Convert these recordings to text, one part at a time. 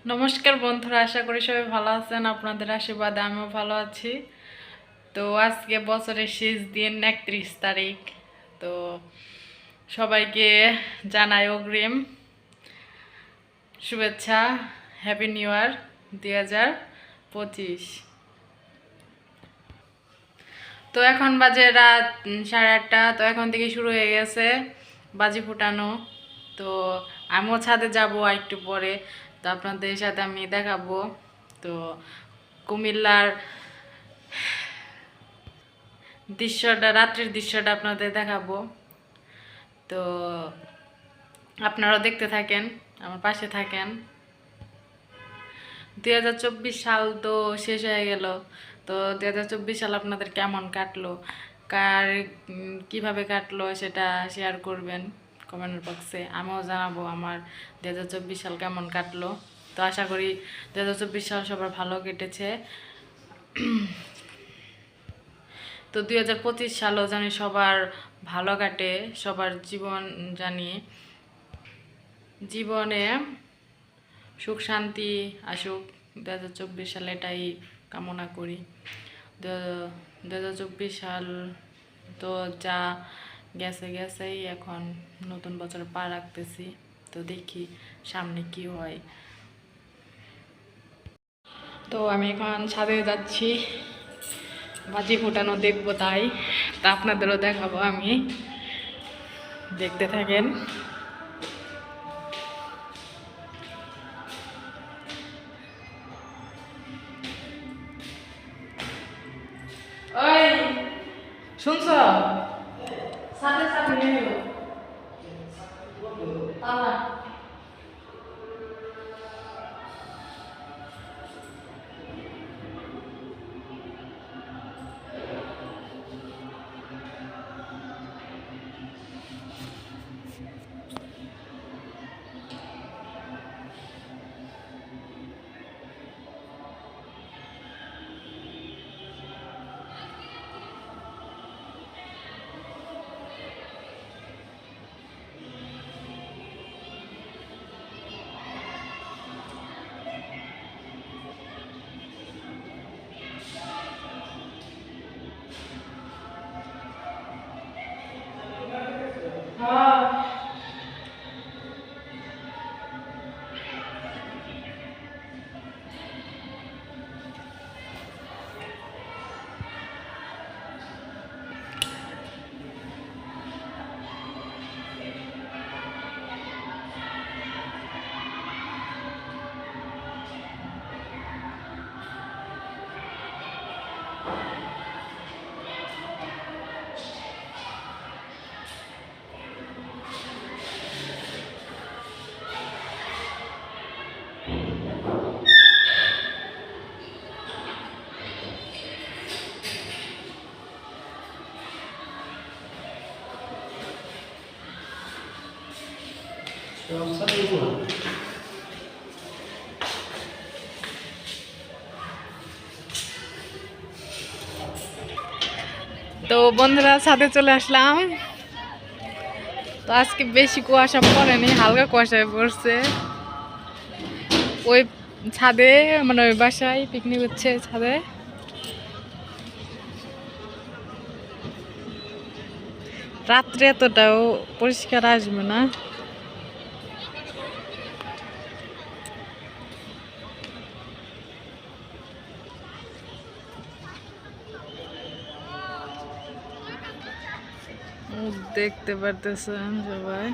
নমস্কার বন্ধুরা, আশা করি সবাই ভালো আছেন। আপনাদের আশীর্বাদে আমিও ভালো আছি। তো আজকে বছরের শেষ দিন, 31 তারিখ। তো সবাইকে জানাই অগ্রিম শুভেচ্ছা, হ্যাপি নিউ ইয়ার 2025। তো এখন বাজে রাত 8:30। তো এখন থেকে শুরু হয়ে গেছে বাজি ফুটানো। তো আমিও ছাদে যাব একটু পরে। তো আপনাদের সাথে আমি দেখাবো। তো কুমিল্লার দৃশ্যটা, রাত্রির দৃশ্যটা আপনাদের দেখাবো। তো আপনারাও দেখতে থাকেন, আমার পাশে থাকেন। 2024 সাল তো শেষ হয়ে গেল। তো 2024 সাল আপনাদের কেমন কাটলো, কার কিভাবে কাটলো সেটা শেয়ার করবেন কমেন্ট বক্সে। আমিও জানাবো আমার 2024 সাল কেমন কাটলো। তো আশা করি 2024 সাল সবার ভালো কেটেছে। তো 2025 সালও জানি সবার ভালো কাটে, সবার জীবন জানি জীবনে সুখ শান্তি আসুক 2024 সালে, এটাই কামনা করি। 2024 সাল তো যা গেছে গেছেই, এখন নতুন বছর পা রাখতেছি। তো দেখি সামনে কি হয়। তো আমি এখন ছাদে যাচ্ছি, বাজি ফোটানো দেখবো, তাই তা আপনাদেরও দেখাবো, আমি দেখতে থাকেন। ওই শুনছ, সাথে সাথে নিয়ে তালা। হ্যাঁ, তো বন্ধুরা ছাদে চলে আসলাম। তো আজকে বেশি কুয়াশা পড়েনি, হালকা কুয়াশায় পড়ছে। ওই ছাদে, মানে ওই বাসায় পিকনিক হচ্ছে ছাদে। রাত্রে এতটাও পরিষ্কার আসবে না। দেখতে পারতেছেন সবাই।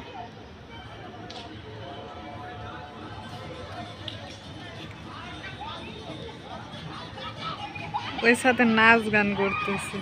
ওই সাথে নাচ গান করতেছে।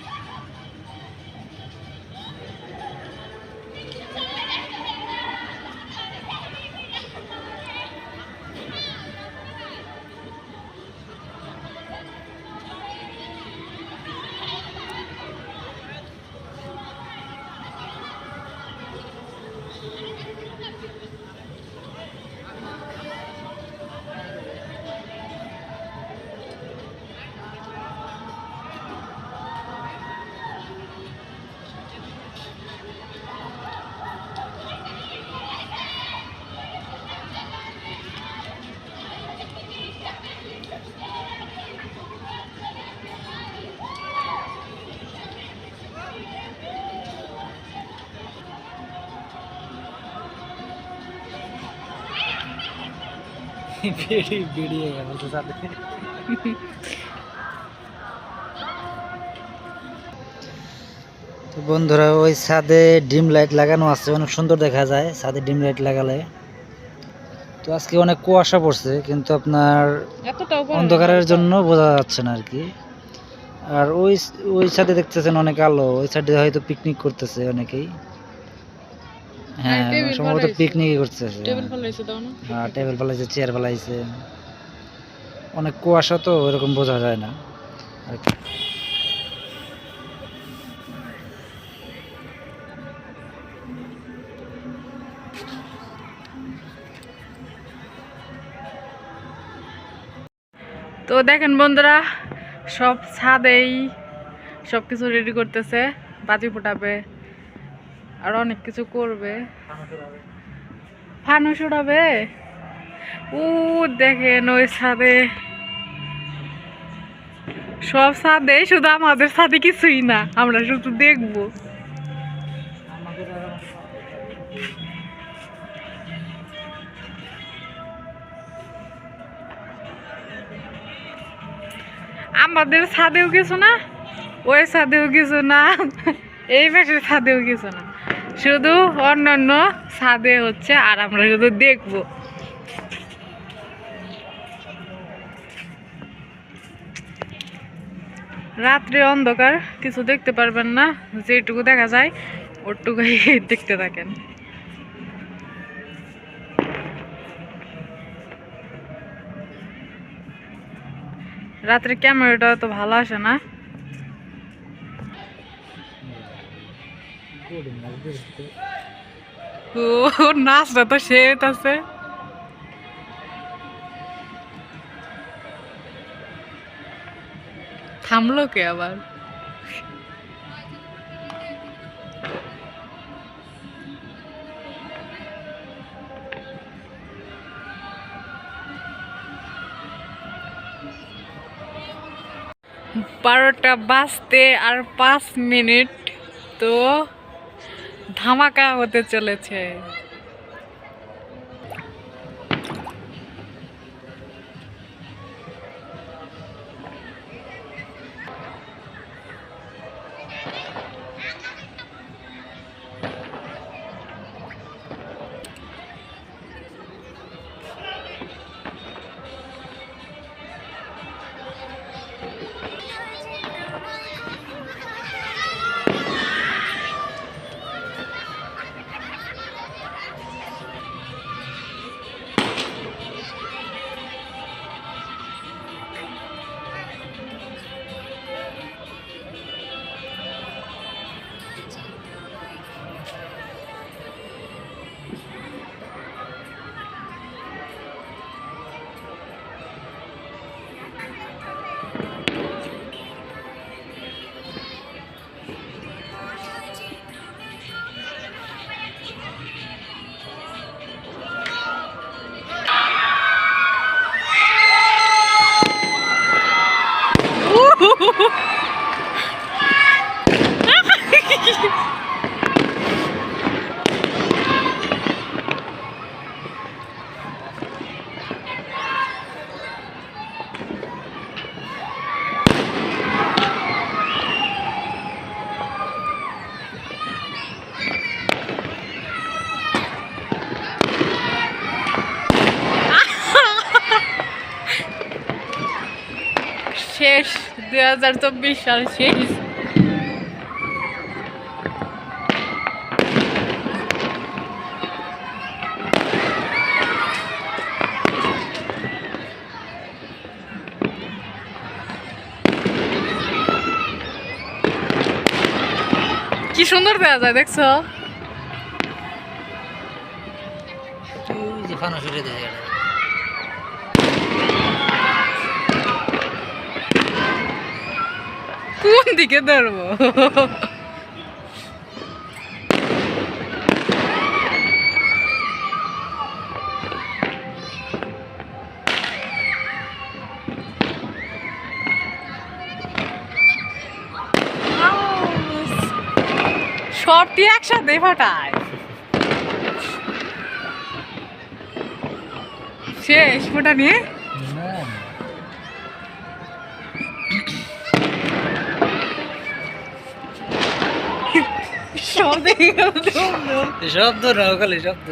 বেরিয়ে বলতে ছাদে। তো বন্ধুরা ওই ছাদে ডিম লাইট লাগানো আছে, অনেক সুন্দর দেখা যায় ছাদে ডিম লাইট লাগালে। তো আজকে অনেক কুয়াশা পড়ছে, কিন্তু আপনার অন্ধকারের জন্য বোঝা যাচ্ছে না আর কি। আর ওই ওই ছাদে দেখতেছেন অনেক আলো, ওই ছাদে হয়তো পিকনিক করতেছে অনেকেই। হ্যাঁ সম্ভবত পিকনিকই করতেছে। হ্যাঁ টেবিল ফেলাইছে, চেয়ার ফেলাইছে। অনেক কুয়াশা তো ওইরকম বোঝা যায় না আর কি। তো দেখেন বন্ধুরা, সব ছাদেই সব কিছু রেডি করতেছে, বাজি ফোটাবে আর অনেক কিছু করবে, ফানুস উড়াবে। ও দেখেন ওই ছাদে, সব ছাদে, শুধু আমাদের ছাদে কিছুই না, আমরা শুধু দেখবো। আমাদের ছাদেও কিছু না, ওই ছাদেও কিছু না, এই পাশের ছাদেও কিছু না, শুধু অন্যান্য ছাদে হচ্ছে, আর আমরা শুধু দেখবো। রাত্রে অন্ধকার, কিছু দেখতে পারবেন না, যেটুকু দেখা যায় ওটুকুই দেখতে থাকেন। রাত্রে ক্যামেরাটা তো ভালো আসে না। ও নাচটা তো শেষ আছে। থামলো কে আবার? বারোটা বাজতে আর 5 মিনিট, তো ধামাকা হতে চলেছে। শেষ, 2024 সাল শেষ। কি সুন্দর দেখা যায়, দেখছো? কোন দিকে ধরবো? সবটি একসাথে ফাটায়। শেষ ফোটা নিয়ে শব্দ শব্দ না খালি শব্দ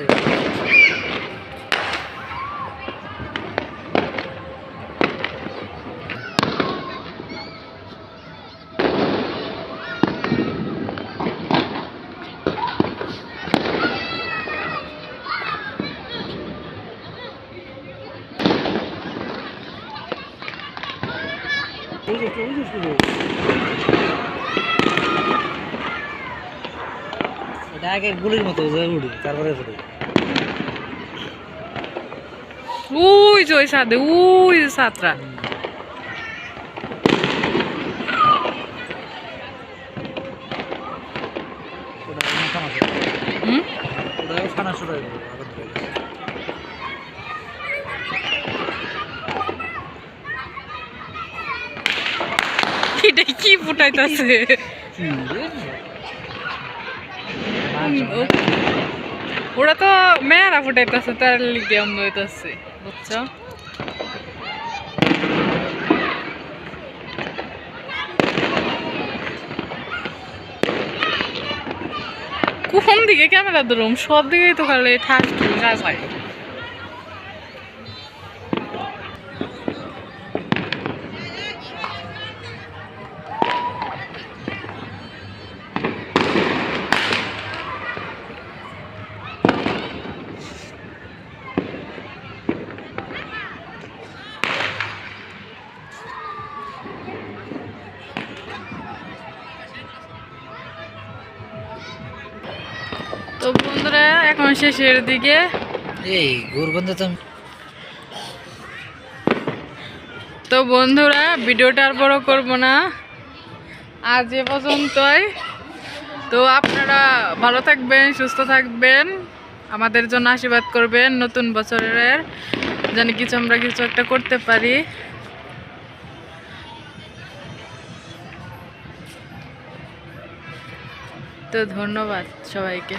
এটা আগে গুলির মতো উড়ি তারপরে ফুটে ওই যে ওই সাদে ওই যে সাতরা খানা শুরু হয়ে গেল এটা কি ফুটাইতাছে ওরা তো মেয়েরা ফুটাইতেছে তার লিগে অন্য হইতেছে বুঝছো কোন দিকে ক্যামেরা ধরুম সব দিকেই তো খালি ঠাস ঠাস হয় তো বন্ধুরা এখন শেষের দিকে এই গুরগন্ধ তো বন্ধুরা ভিডিওটা আর বড় করব না আজ এ পর্যন্তই তো আপনারা ভালো থাকবেন সুস্থ থাকবেন আমাদের জন্য আশীর্বাদ করবেন নতুন বছরের যেন আমরা কিছু একটা করতে পারি তো ধন্যবাদ সবাইকে